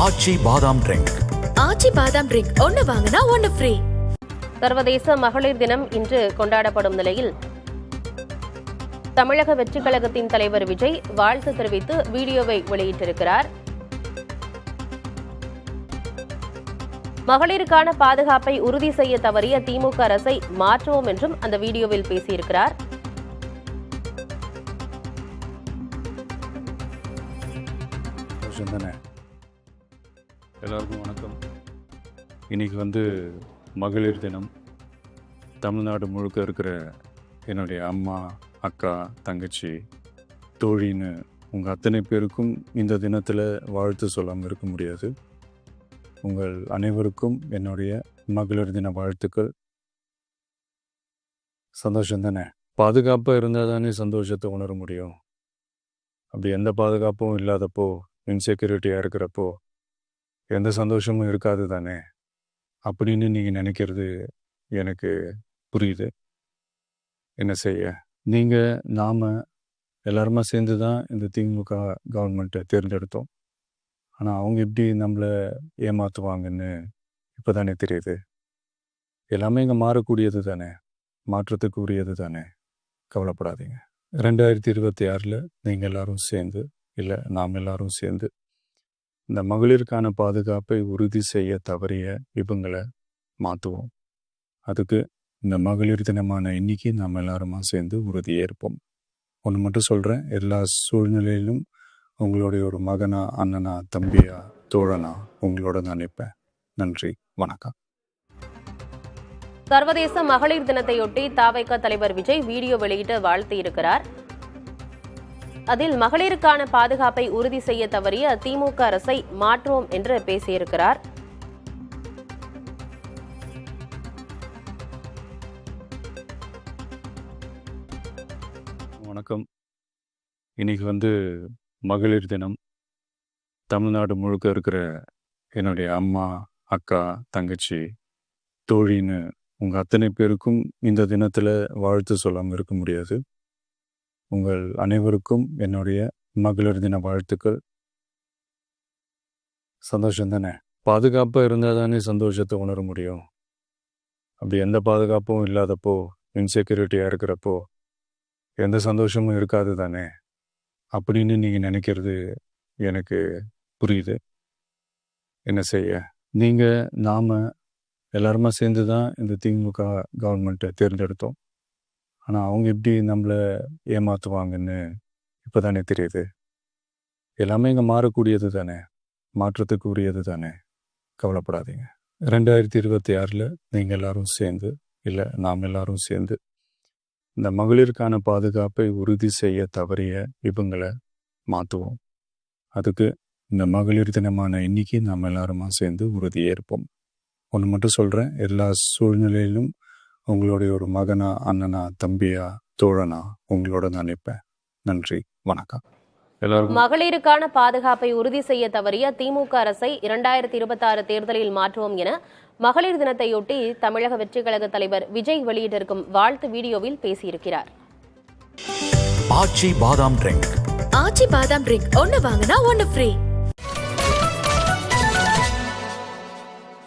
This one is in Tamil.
ஆச்சி பாதாம் ட்ரிங்க். ஆச்சி பாதாம் ட்ரிங்க் ஒன்னு வாங்கினா ஒன்னு ஃப்ரீ. சர்வதேச மகளிர் தினம் இன்று கொண்டாடப்படும் நிலையில் தமிழக வெற்றிக் கழகத்தின் தலைவர் விஜய் வாழ்த்து தெரிவித்து வீடியோவை வெளியிட்டிருக்கிறார். மகளிருக்கான பாதுகாப்பை உறுதி செய்ய தவறிய திமுக அரசை மாற்றுவோம் என்றும் அந்த வீடியோவில் பேசியிருக்கிறார். எல்லாருக்கும் வணக்கம். இன்னைக்கு மகளிர் தினம். தமிழ்நாடு முழுக்க இருக்கிற என்னுடைய அம்மா, அக்கா, தங்கச்சி, தோழின்னு உங்கள் அத்தனை பேருக்கும் இந்த தினத்தில் வாழ்த்து சொல்லாமல் இருக்க முடியாது. உங்கள் அனைவருக்கும் என்னுடைய மகளிர் தின வாழ்த்துக்கள். சந்தோஷம் தானே? பாதுகாப்பாக இருந்தால் தானே சந்தோஷத்தை உணர முடியும். அப்படி எந்த பாதுகாப்பும் இல்லாதப்போ, இன்செக்யூரிட்டியாக இருக்கிறப்போ எந்த சந்தோஷமும் இருக்காது தானே அப்படின்னு நீங்கள் நினைக்கிறது எனக்கு புரியுது. என்ன செய்ய, நாம் எல்லாருமா சேர்ந்து தான் இந்த திமுக கவர்மெண்ட்டை தேர்ந்தெடுத்தோம். ஆனால் அவங்க எப்படி நம்மளை ஏமாற்றுவாங்கன்னு இப்போ தானே தெரியுது. எல்லாமே இங்கே மாறக்கூடியது தானே, மாற்றத்துக்கு உரியது தானே. கவலைப்படாதீங்க. 2026 நீங்கள் எல்லாரும் சேர்ந்து, இல்லை நாம் எல்லாரும் சேர்ந்து இந்த மகளிருக்கான பாதுகாப்பை உறுதி செய்ய தவறிய இவங்களை மாற்றுவோம். அதுக்கு இந்த மகளிர் தினமான இன்னைக்கு நாம் எல்லாருமா சேர்ந்து உறுதியேற்போம். ஒன்று மட்டும் சொல்கிறேன், எல்லா சூழ்நிலையிலும் உங்களுடைய ஒரு மகனா, அண்ணனா, தம்பியா, தோழனா உங்களோட நான் நிற்பேன். நன்றி, வணக்கம். சர்வதேச மகளிர் தினத்தையொட்டி தவிக தலைவர் விஜய் வீடியோ வெளியிட்டு வாழ்த்தியிருக்கிறார். அதில் மகளிருக்கான பாதுகாப்பை உறுதி செய்ய தவறிய திமுக அரசை மாற்றுவோம் என்று பேசியிருக்கிறார். வணக்கம். இன்னைக்கு மகளிர் தினம். தமிழ்நாடு முழுக்க இருக்கிற என்னுடைய அம்மா, அக்கா, தங்கச்சி, தோழின்னு உங்கள் அத்தனை பேருக்கும் இந்த தினத்தில் வாழ்த்து சொல்லாமல் இருக்க முடியாது. உங்கள் அனைவருக்கும் என்னுடைய மகளிர் தின வாழ்த்துக்கள். சந்தோஷம் தானே? பாதுகாப்பாக இருந்தால் தானே சந்தோஷத்தை உணர முடியும். அப்படி எந்த பாதுகாப்பும் இல்லாதப்போ, இன்செக்யூரிட்டியாக இருக்கிறப்போ எந்த சந்தோஷமும் இருக்காது தானே அப்படின்னு நீங்கள் நினைக்கிறது எனக்கு புரியுது. என்ன செய்ய, நாம் எல்லாருமா சேர்ந்து தான் இந்த திமுக கவர்மெண்ட்டை தேர்ந்தெடுத்தோம். ஆனால் அவங்க எப்படி நம்மளை ஏமாற்றுவாங்கன்னு இப்போ தானே தெரியுது. எல்லாமே இங்கே மாறக்கூடியது தானே, மாற்றத்துக்கு உரியது தானே. கவலைப்படாதீங்க. 2026 நீங்கள் எல்லாரும் சேர்ந்து, இல்லை நாம் எல்லாரும் சேர்ந்து இந்த மகளிருக்கான பாதுகாப்பை உறுதி செய்ய தவறிய இவங்களை மாற்றுவோம். அதுக்கு இந்த மகளிர் தினமான இன்னைக்கு நாம் எல்லாருமா சேர்ந்து உறுதியேற்போம். ஒன்று மட்டும் சொல்கிறேன், எல்லா சூழ்நிலையிலும் உங்களுடைய ஒரு மகனா, அண்ணனா, தம்பியா, தோழனா உங்களோட நான் நிற்பேன். நன்றி, வணக்கம். எல்லாரும் மகளிருக்கான பாதுகாப்பை உறுதி செய்ய தவறிய திமுக அரசை 2026 தேர்தலில் மாற்றுவோம் என மகளிர் தினத்தையொட்டி தமிழக வெற்றிக் கழக தலைவர் விஜய் வெளியிட்டிருக்கும் வாழ்த்து வீடியோவில் பேசியிருக்கிறார். ஆச்சி பாதாம் ட்ரிங்க். ஆச்சி பாதாம் ட்ரிங்க் ஒன்னு வாங்கினா ஒன்னு ஃப்ரீ.